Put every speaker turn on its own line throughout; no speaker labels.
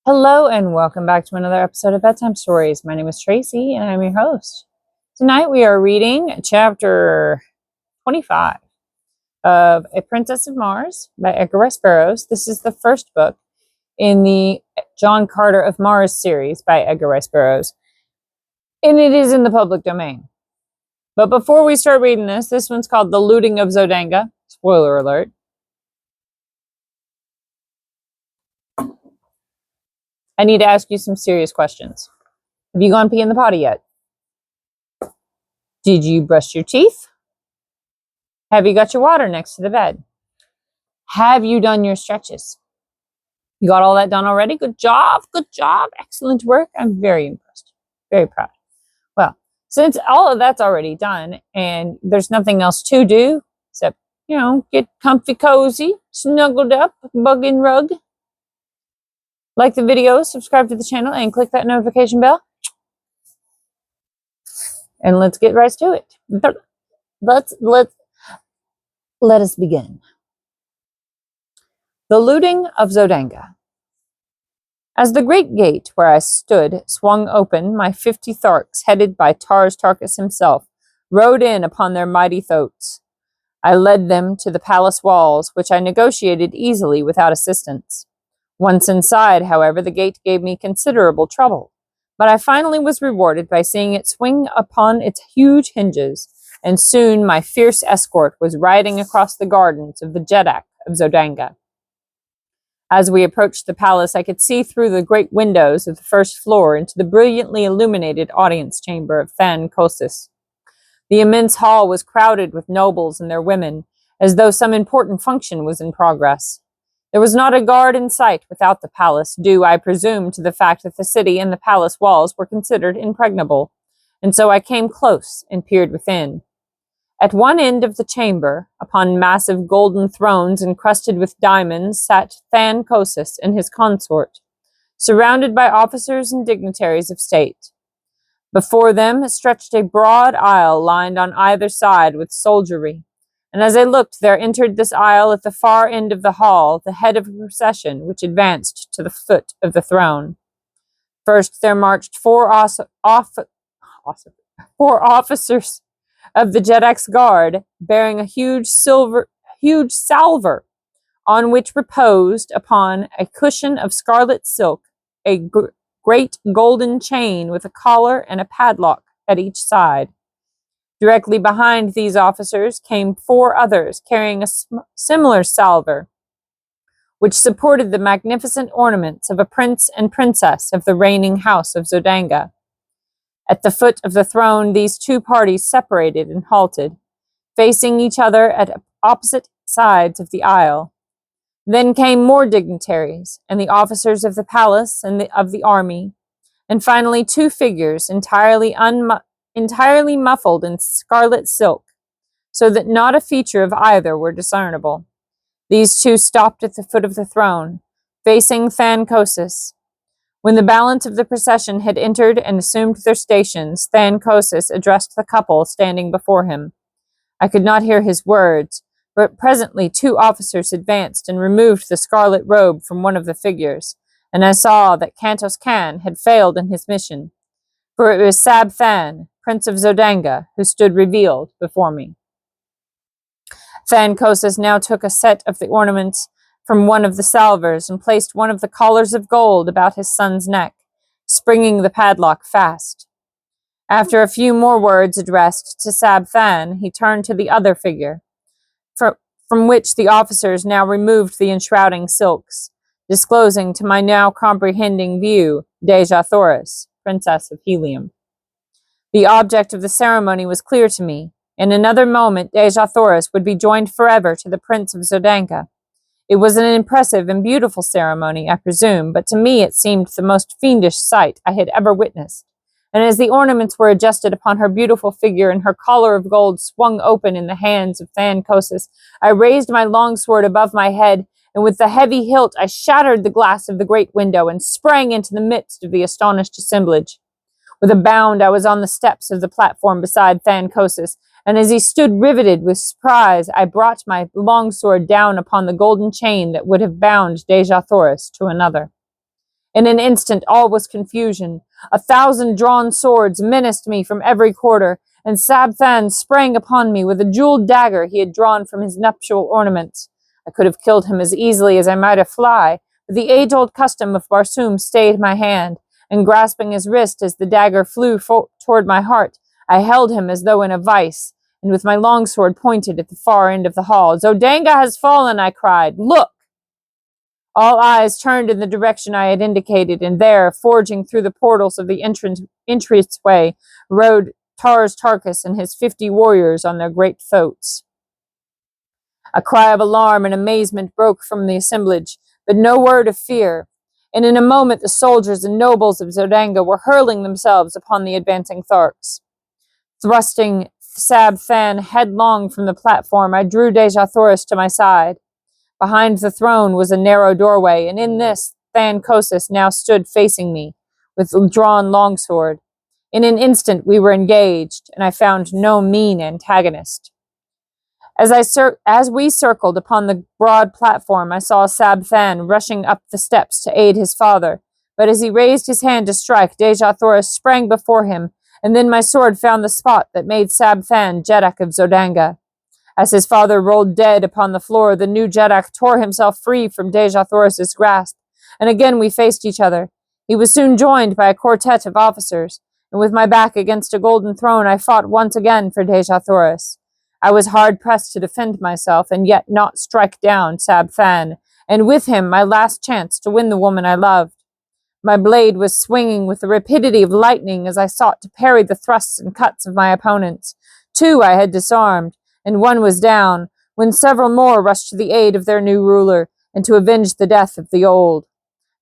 Hello and welcome back to another episode of Bedtime Stories. My name is Tracy and I'm your host. Tonight we are reading chapter 25 of A Princess of Mars by Edgar Rice Burroughs. This is the first book in the John Carter of Mars series by Edgar Rice Burroughs, and it is in the public domain. But before we start reading this one's called The Looting of Zodanga. Spoiler alert. I need to ask you some serious questions. Have you gone pee in the potty yet? Did you brush your teeth? Have you got your water next to the bed? Have you done your stretches? You got all that done already? Good job, excellent work. I'm very impressed, very proud. Well, since all of that's already done and there's nothing else to do except, get comfy cozy, snuggled up, bug and rug. Like the video, subscribe to the channel, and click that notification bell. And let's get right to it. Let us begin. The Looting of Zodanga. As the great gate where I stood swung open, my 50 Tharks, headed by Tharks himself, rode in upon their mighty thoats. I led them to the palace walls, which I negotiated easily without assistance. Once inside, however, the gate gave me considerable trouble, but I finally was rewarded by seeing it swing upon its huge hinges, and soon my fierce escort was riding across the gardens of the Jeddak of Zodanga. As we approached the palace, I could see through the great windows of the first floor into the brilliantly illuminated audience chamber of Tharks. The immense hall was crowded with nobles and their women, as though some important function was in progress. There was not a guard in sight without the palace, due, I presume, to the fact that the city and the palace walls were considered impregnable, and so I came close and peered within. At one end of the chamber, upon massive golden thrones encrusted with diamonds, sat Tharks and his consort, surrounded by officers and dignitaries of state. Before them stretched a broad aisle lined on either side with soldiery, and as I looked, there entered this aisle at the far end of the hall the head of a procession which advanced to the foot of the throne. First there marched four officers of the Jeddak's guard, bearing a huge salver, on which reposed upon a cushion of scarlet silk a great golden chain with a collar and a padlock at each side. Directly behind these officers came four others carrying a similar salver, which supported the magnificent ornaments of a prince and princess of the reigning house of Zodanga. At the foot of the throne, these two parties separated and halted, facing each other at opposite sides of the aisle. Then came more dignitaries, and the officers of the palace and of the army, and finally two figures entirely muffled in scarlet silk, so that not a feature of either were discernible. These two stopped at the foot of the throne, facing Tharks. When the balance of the procession had entered and assumed their stations, Tharks addressed the couple standing before him. I could not hear his words, but presently two officers advanced and removed the scarlet robe from one of the figures, and I saw that Kantos Kan had failed in his mission, for it was Sab Than, Prince of Zodanga, who stood revealed before me. Tharks now took a set of the ornaments from one of the salvers and placed one of the collars of gold about his son's neck, springing the padlock fast. After a few more words addressed to Sab Than, he turned to the other figure, from which the officers now removed the enshrouding silks, disclosing to my now comprehending view Dejah Thoris, Princess of Helium. The object of the ceremony was clear to me. In another moment, Dejah Thoris would be joined forever to the Prince of Zodanga. It was an impressive and beautiful ceremony, I presume, but to me it seemed the most fiendish sight I had ever witnessed. And as the ornaments were adjusted upon her beautiful figure and her collar of gold swung open in the hands of Tharks, I raised my longsword above my head, and with the heavy hilt I shattered the glass of the great window and sprang into the midst of the astonished assemblage. With a bound, I was on the steps of the platform beside Tharks, and as he stood riveted with surprise, I brought my longsword down upon the golden chain that would have bound Dejah Thoris to another. In an instant all was confusion. 1,000 drawn swords menaced me from every quarter, and Sabthan sprang upon me with a jeweled dagger he had drawn from his nuptial ornaments. I could have killed him as easily as I might a fly, but the age-old custom of Barsoom stayed my hand, and grasping his wrist as the dagger flew toward my heart, I held him as though in a vice, and with my longsword pointed at the far end of the hall. "Zodanga has fallen," I cried. "Look!" All eyes turned in the direction I had indicated, and there, forging through the portals of the entranceway, rode Tharks and his 50 warriors on their great thoats. A cry of alarm and amazement broke from the assemblage, but no word of fear, and in a moment the soldiers and nobles of Zodanga were hurling themselves upon the advancing Tharks. Thrusting Sabthan headlong from the platform, I drew Dejah Thoris to my side. Behind the throne was a narrow doorway, and in this Thankosis now stood facing me, with drawn longsword. In an instant we were engaged, and I found no mean antagonist. As we circled upon the broad platform, I saw Sabthan rushing up the steps to aid his father, but as he raised his hand to strike, Dejah Thoris sprang before him, and then my sword found the spot that made Sabthan Jeddak of Zodanga. As his father rolled dead upon the floor, the new Jeddak tore himself free from Dejah Thoris's grasp, and again we faced each other. He was soon joined by a quartet of officers, and with my back against a golden throne, I fought once again for Dejah Thoris. I was hard-pressed to defend myself, and yet not strike down Sabthan, and with him my last chance to win the woman I loved. My blade was swinging with the rapidity of lightning as I sought to parry the thrusts and cuts of my opponents. 2 I had disarmed, and 1 was down, when several more rushed to the aid of their new ruler, and to avenge the death of the old.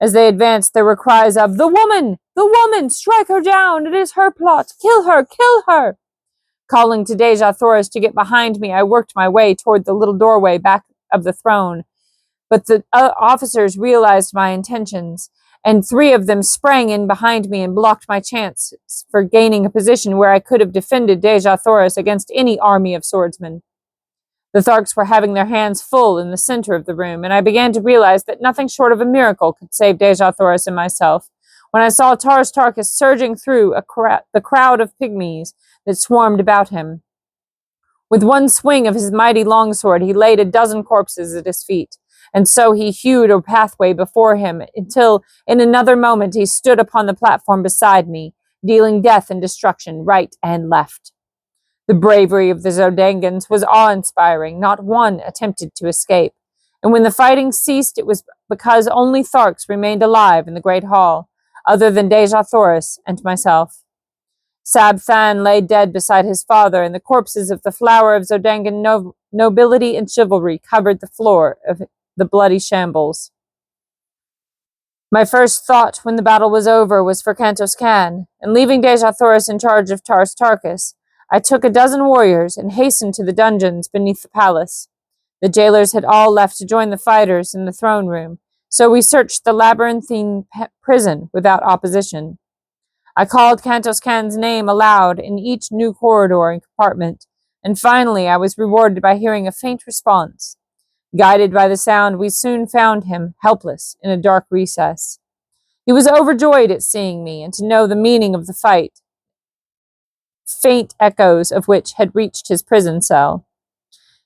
As they advanced, there were cries of, "The woman! The woman! Strike her down! It is her plot! Kill her! Kill her!" Calling to Dejah Thoris to get behind me, I worked my way toward the little doorway back of the throne. But the officers realized my intentions, and 3 of them sprang in behind me and blocked my chance for gaining a position where I could have defended Dejah Thoris against any army of swordsmen. The Tharks were having their hands full in the center of the room, and I began to realize that nothing short of a miracle could save Dejah Thoris and myself, when I saw Tarkus surging through the crowd of pygmies that swarmed about him. With one swing of his mighty longsword, he laid a dozen corpses at his feet, and so he hewed a pathway before him until, in another moment, he stood upon the platform beside me, dealing death and destruction right and left. The bravery of the Zodangans was awe-inspiring. Not one attempted to escape, and when the fighting ceased, it was because only Tharks remained alive in the great hall, other than Dejah Thoris and myself. Sabthan lay dead beside his father, and the corpses of the flower of Zodangan nobility and chivalry covered the floor of the bloody shambles. My first thought when the battle was over was for Kantos Kan, and leaving Dejah Thoris in charge of Tarkus, I took a dozen warriors and hastened to the dungeons beneath the palace. The jailers had all left to join the fighters in the throne room, so we searched the labyrinthine prison without opposition. I called Kantos Kan's name aloud in each new corridor and compartment, and finally I was rewarded by hearing a faint response. Guided by the sound, we soon found him, helpless, in a dark recess. He was overjoyed at seeing me and to know the meaning of the fight, faint echoes of which had reached his prison cell.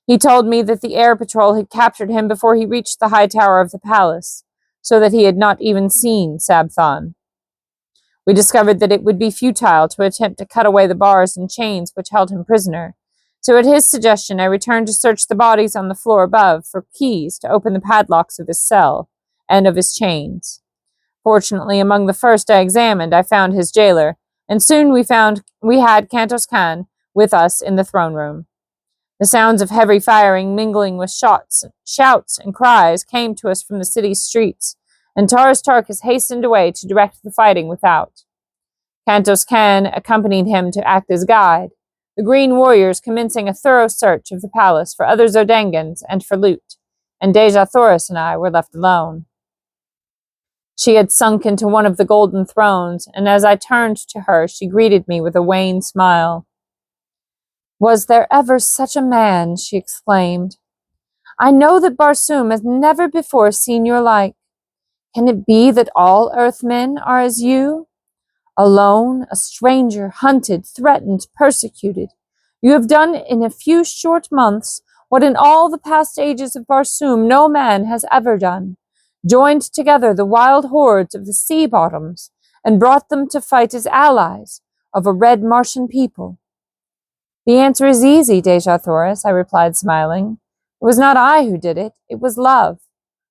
He told me that the air patrol had captured him before he reached the high tower of the palace, so that he had not even seen Sabthan. We discovered that it would be futile to attempt to cut away the bars and chains which held him prisoner, so at his suggestion I returned to search the bodies on the floor above for keys to open the padlocks of his cell and of his chains. Fortunately, among the first I examined, I found his jailer, and soon we had Kantos Kan with us in the throne room. The sounds of heavy firing mingling with shouts and cries came to us from the city's streets, and Tarkus hastened away to direct the fighting without. Kantos Kan accompanied him to act as guide, the green warriors commencing a thorough search of the palace for other Zodangans and for loot, and Dejah Thoris and I were left alone. She had sunk into one of the golden thrones, and as I turned to her, she greeted me with a wan smile. "Was there ever such a man?" she exclaimed. "I know that Barsoom has never before seen your like. Can it be that all earthmen are as you? Alone, a stranger, hunted, threatened, persecuted. You have done in a few short months what in all the past ages of Barsoom no man has ever done, joined together the wild hordes of the sea bottoms and brought them to fight as allies of a red Martian people. The answer is easy, Dejah Thoris, I replied, smiling. It was not I who did it. It was love.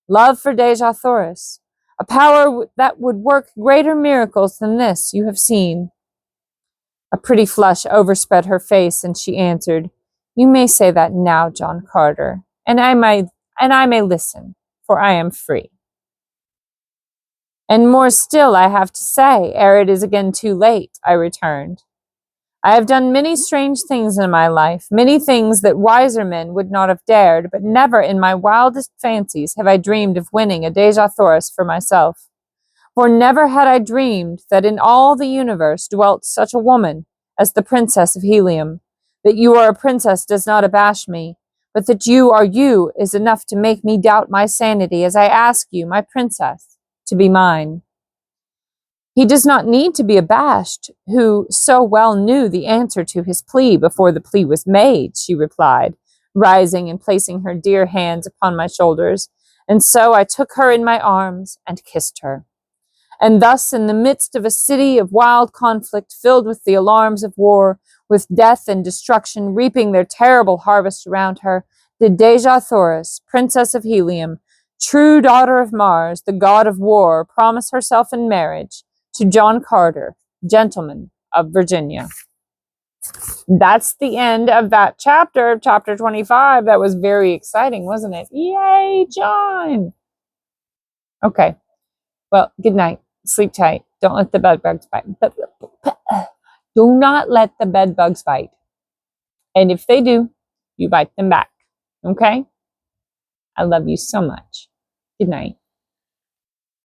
Love for Dejah Thoris, a power that would work greater miracles than this you have seen. A pretty flush overspread her face, and she answered, You may say that now, John Carter, and I may listen, for I am free. And more still I have to say, ere it is again too late, I returned. I have done many strange things in my life, many things that wiser men would not have dared, but never in my wildest fancies have I dreamed of winning a Dejah Thoris for myself. For never had I dreamed that in all the universe dwelt such a woman as the Princess of Helium. That you are a princess does not abash me, but that you are you is enough to make me doubt my sanity as I ask you, my princess, to be mine. He does not need to be abashed, who so well knew the answer to his plea before the plea was made, she replied, rising and placing her dear hands upon my shoulders, and so I took her in my arms and kissed her. And thus, in the midst of a city of wild conflict filled with the alarms of war, with death and destruction reaping their terrible harvest around her, did Dejah Thoris, Princess of Helium, true daughter of Mars, the god of war, promise herself in marriage to John Carter, gentleman of Virginia. That's the end of that chapter, chapter 25. That was very exciting, wasn't it? Yay, John! Okay, well, good night. Sleep tight. Don't let the bed bugs bite. Do not let the bed bugs bite. And if they do, you bite them back. Okay? I love you so much. Good night.